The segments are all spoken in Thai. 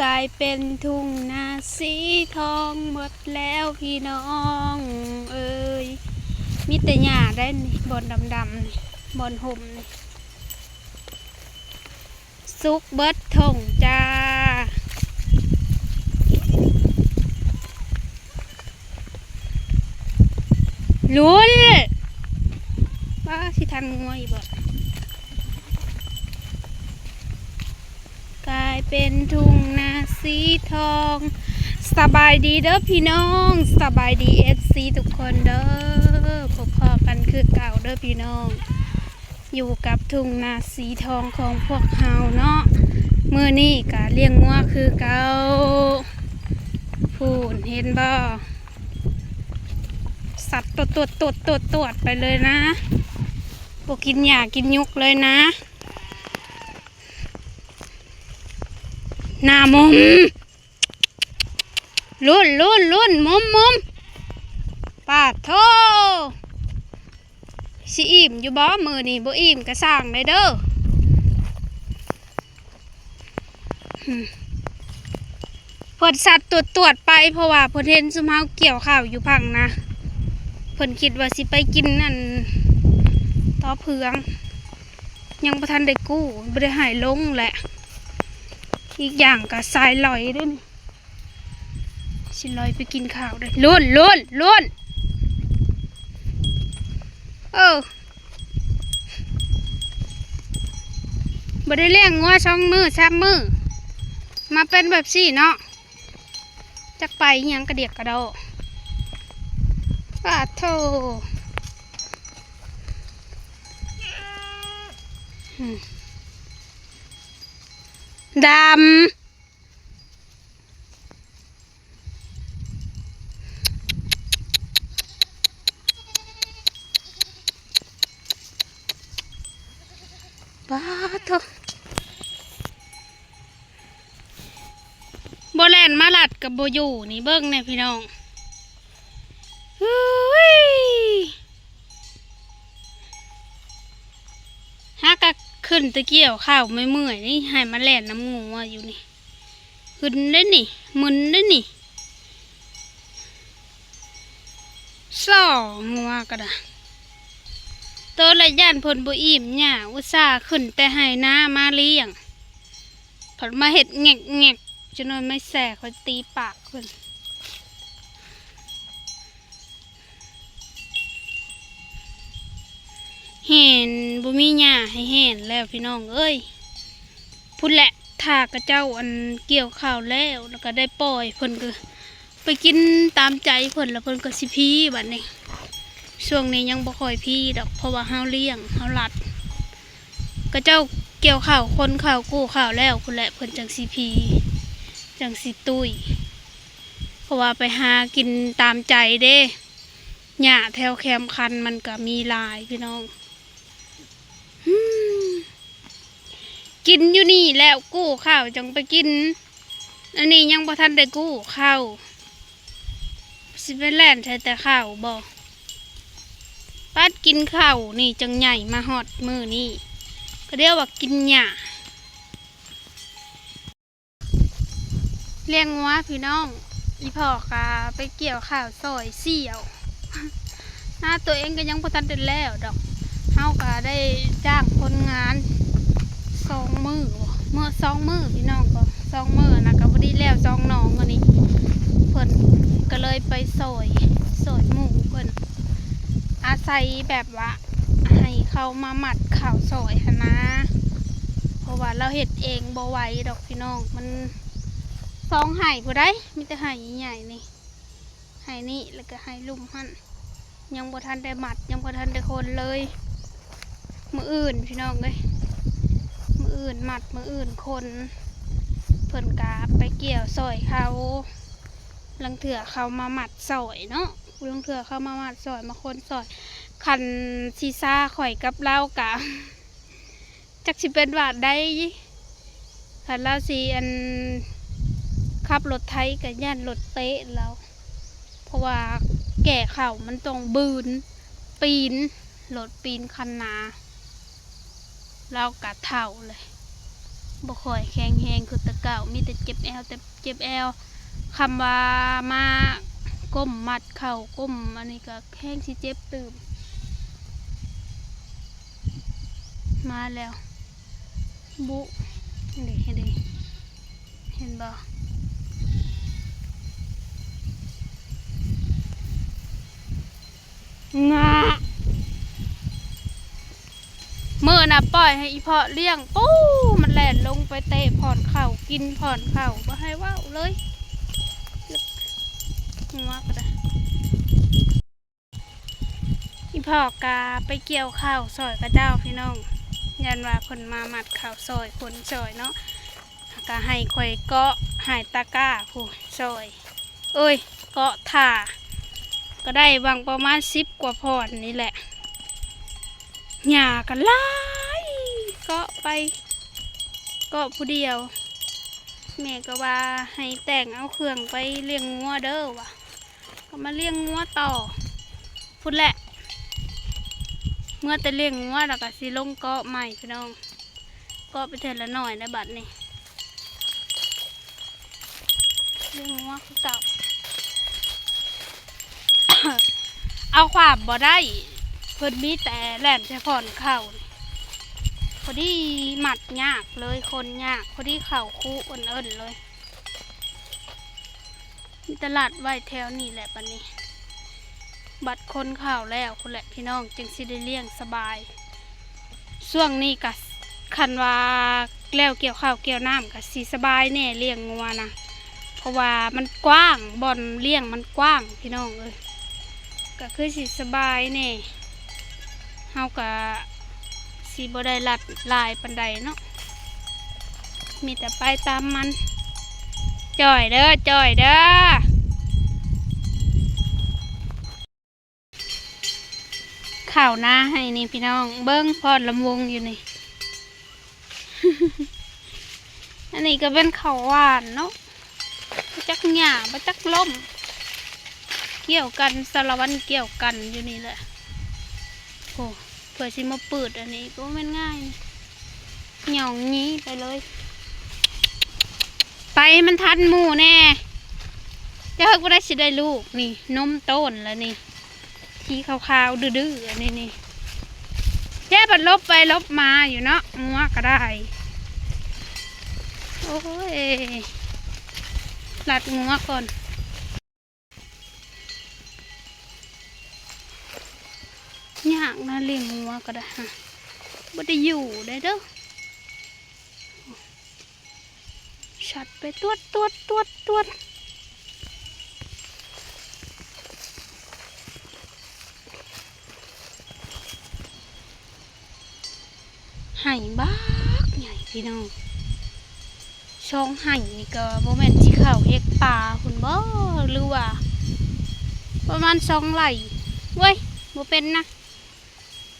กลายเป็นทุ่งนาสีทองหมดแล้วพี่น้องเอ้ยมีแต่หญ้าได้นี่บอนดำๆนี่บอนห่มนี่สุกเบิดทงจ้าลุ้นว่าสิทันงวยบ่กลายเป็นทุ่งนาสีทองสบายดีเด้อพี่น้องสบายดีFCทุกคนเด้อพอกันคือเก่าเด้อพี่น้องอยู่กับทุ่งนาสีทองของพวกเฮาเนาะมื้อนี้ก็เลี้ยงงัวคือเก่าพูนเห็นบ่สัตว์ตวดไปเลยนะบ่กินหญ้ากินยุกเลยนะหน้ามุมลุ่นมุมป้าโทสิอิ่มอยู่บ่มือนี่บ่อิ่มก็สร้างได้เด้อเพิ่นสัตว์ตรวจไปเพราะว่าเพิ่นเห็นซุมเฮาเกี่ยวข้าวอยู่พังนะเพิ่นคิดว่าสิไปกินนั่นต่อเพืองยังบ่ทันได้กู้บ่ได้หายลงแหละอีกอย่างก็สายลอยด้วยนี่สิลอยไปกินข้าวได้ล้วนบ่ได้เลี้ยงงัว2 มื้อ3 มื้อมาเป็นแบบสี่เนาะจักไปยังกระเดียกกระโดป้าโธดำป้าโธโบแลนมาลัดกับโบอยู่นี่เบิ้งเนี่ยพี่น้องฮะก็ขึ้นตะเกียวข้าวไม่เมื่อยนี่ให้มาแล่นน้ำงูอยู่นี่ขึ้นได้นี่มึนได้นี่ซ่องัวก็ได้ตัวละย่านพลบุอิ่มเนี่ยอุตส่าห์ขึ้นแต่ให้น้ามาเลี้ยงผลมาเห็ดแงกจนไม่แสกคอยตีปากเพิ่นเห็นบุมีหญ้าให้เห็นแล้วพี่น้องเอ้ยพุ่นแหละถ้ากระเจ้าอันเกี่ยวข้าวแล้วก็ได้ปล่อยเพิ่นก็ไปกินตามใจเพิ่นแล้วเพิ่นก็สิพีบัดนี้ช่วงนี้ยังบ่ค่อยพี่ดอกเพราะว่าเฮาเลี้ยงเฮาลัดกระเจ้าเกี่ยวข้าวคนข้าวกู้ข้าวแล้วพุ่นแหละเพิ่นจังสิพีจังสิตุ้ยเพราะว่าไปหากินตามใจเด้หญ้าแถวแคมคันมันก็มีลายพี่น้องกินอยู่นี่แล้วกู้ข้าวจังไปกินอันนี้ยังบ่ทันได้กู้ข้าวสิไปแล่นใช้แต่ข้าวบ่ปัดกินข้าวนี่จังใหญ่มาฮอดมือนี่ก็เรียกว่ากินหญ้าเลี้ยงงัวพี่น้องอีพ่อกาไปเกี่ยวข้าวซอยเสี่ยวหน้าตัวเองก็ยังบ่ทันได้แล้วดอกเฮาก็ได้จ้างคนงาน2 มื้อ2 มื้อพี่น้องก็2 มื้อนะก็บ่ได้แล้ว2น้องอันนี้เพิ่นก็เลยไปซอยหมูเพิ่นอาศัยแบบว่าให้เขามาหมัดข้าวซอยหั่นนะเพราะว่าเราเฮ็ดเองบ่ไหวดอกพี่น้องมัน2 ไห่บ่ได้มีแต่ไห่ใหญ่ๆนี่ไห่นี่แล้วก็ไห่ลุ่มหั่นยังบ่ทันได้หมัดยังบ่ทันได้คนเลยมื้ออื่นพี่น้องเอ้ยมื้ออื่นหมัดมื้ออื่นคนเพิ่นกาไปเกี่ยวซอยเขาลังเถื่อเขามาหมัดซอยเนาะลังเถื่อเขามาหมัดซอยมาคนซอยคันซีซ่าข่อยกับเรากะจักสิเป็นบาทได้คันเราสิอันขับรถไทยกับย่านรถเตะแล้วเพราะว่าแก่เข่ามันต้องบืนปีนรถปีนคันนาเรากะเท่าเลย บ่ค่อยแข็งแรงคือแตะเก่ามีแต่เจ็บแอวแต่เจ็บแอวคำว่ามาก้มมัดเข่าก้มอันนี้ก็แห้งสิเจ็บตื่มมาแล้วบุเด็กเห็นบ่งาเมื่อน่ะปล่อยให้อีเพาะเลี้ยงปู้มันแล่นลงไปเตะผ่อนเข่ากินผ่อนเข่าบ่ให้ว่าวเลยงัวก็ได้อีเพาะกาไปเกี่ยวข้าวซอยกระเจ้าพี่น้องยันว่าคนมามัดข้าวซอยคนซอยเนาะก็ให้ข่อยเกาะหายตะก้าผู้ซอยเอ้ยเกาะถ่าก็ได้บางประมาณ10 กว่าพอนนี่แหละหญ้ากันหลายเกาะไปเกาะผู้เดียวแม่ก็ว่าให้แต่งเอาเครื่องไปเลี้ยงงัวเด้อว่ะก็มาเลี้ยงงัวต่อพูดแหละเมื่อแต่เลี้ยงงัวแล้วก็สิลงเกาะใหม่พี่น้องเกาะไปเถิดละหน่อยนะบัดนี้เลี้ยงงัวคือเก่า เอาความบ่ได้เพิ่นมีแต่แหลมใช้ผ่อนเข่าพอดีหมัดยากเลยคนยากพอดีเข่าคู่อ่อนๆเลยมีตลาดไว้แถวนี้แหละปันนี้บัดคนข่าวแล้วคุณแหละพี่น้องจึงสิได้เลี้ยงสบายช่วงนี้กะคันว่าแล้วเกี่ยวข้าวเกี่ยวน้ำกะสีสบายแน่เลี้ยงงัวนะเพราะว่ามันกว้างบ่อนเลี้ยงมันกว้างพี่น้องก็คือสิสบายแน่เฮากะสีบ่ได้ลัดลายปันใดเนาะมีแต่ไปตามมันจ่อยเด้อข่าวหน้าให้นี่พี่น้องเบิ้งพอดลำวงอยู่นี่ อันนี้ก็เป็นข้าวหวานเนาะจักหญ้าบ่จักล้มเกี่ยวกันสารวัตรเกี่ยวกันอยู่นี่แหละโอ้เผื่อสิมาเปิดอันนี้ก็ไม่ง่ายหย่องงี้ไปเลยไปมันทันหมูแน่จะเฮิกว่าได้สิได้ลูกนี่นมต้นแล้วนี่ที่ขาวๆดื้อๆอันนี้แค่ปัดลบไปลบมาอยู่เนาะงัวก็ได้โอ้ยหลัดงัวก่อนยากนะเลี้ยงงัวก็ได้ฮะบ่ได้อยู่ได้เด้อชัดไปตวดไห่บ้าใหญ่พี่น้องช่องไห่นี่ก็โมเมนต์ที่เขาเฮกตาคุณบ่หรือว่าประมาณ2 ไร่เว้ยโมเป็นนะ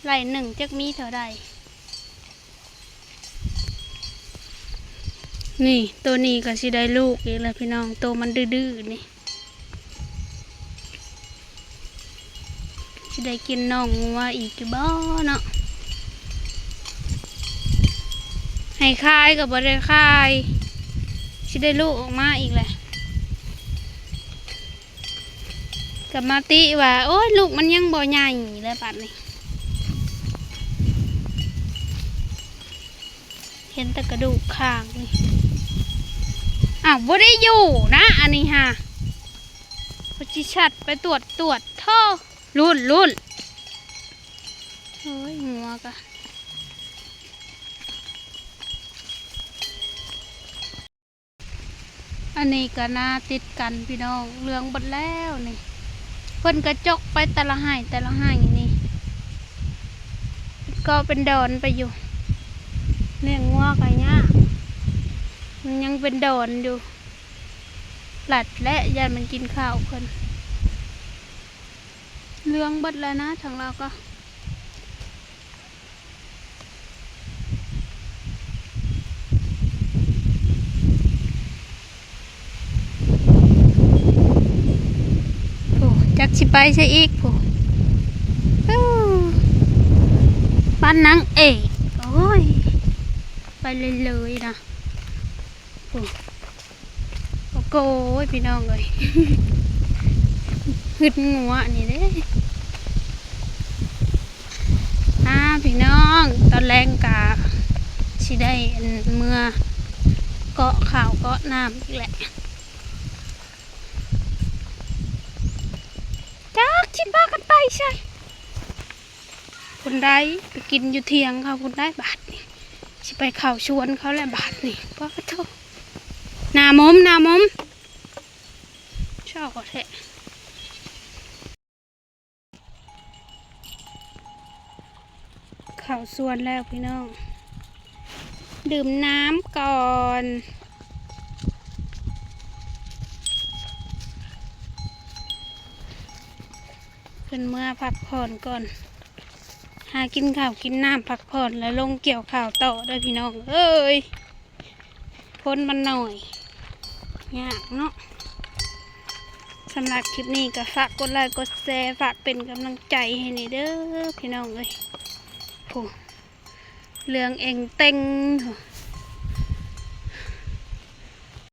ไร่หนึ่งจักมีเท่าใดนี่ตัวนี้ก็สิได้ลูกอีกแล้วพี่น้องตัวมันดื้อๆนี่สิได้กินน้องงัวอีกบ่เนาะให้คายกับบ่ได้คายสิได้ลูกออกมาอีกแหละกับมาติว่าโอ้ยลูกมันยังบ่ใหญ่แล้วปัดนี้เห็นแต่กระดูกข้างนี่อ้าวบ่ได้อยู่นะอันนี้ฮะพอจิชัดไปตรวจท่อรุ่นโอ้ยงัวกะอันนี้ก็น่าติดกันพี่น้องเรื่องบดแล้วนี่เพิ่นกระจกไปแต่ละให้นี่ก็เป็นดอนไปอยู่เลี้ยงงัวก็ยากมันยังเป็นดอนอยู่หลัดและยันมันกินข้าวเพิ่นเรื่องบดแล้วนะทางเราก็จักสิไปใช่อีกผู้บ้านนางเอกโอ้ย ไปเลยนะโอ้โหพี่น้องเลย หึดงัวนี่เด้พี่น้องตอนแรงกะสิได้เมื่อเกาะข่าวเกาะน้ำอีกแหละจักชิบ้ากันไปใช่คนได้ไปกินอยู่เทียงเขาคนได้บาทนี่สิไปข่าวชวนเขาแหละบาทนี่ก็โทษหน้ามมชอบแท้ข่าวชวนแล้วพี่น้องดื่มน้ำก่อนขึ้นเมื่อพักผ่อนก่อนหากินข้าวกินน้ำพักผ่อนแล้วลงเกี่ยวข้าวต่อด้วยพี่น้องเอ้ยพ้นมันหน่อยยากเนาะสำหรับคลิปนี้ก็ฝากกดไลค์กดแชร์ฝากเป็นกำลังใจให้นี่เด้อพี่น้องเอ้ยโหเรื่องเองเต็ง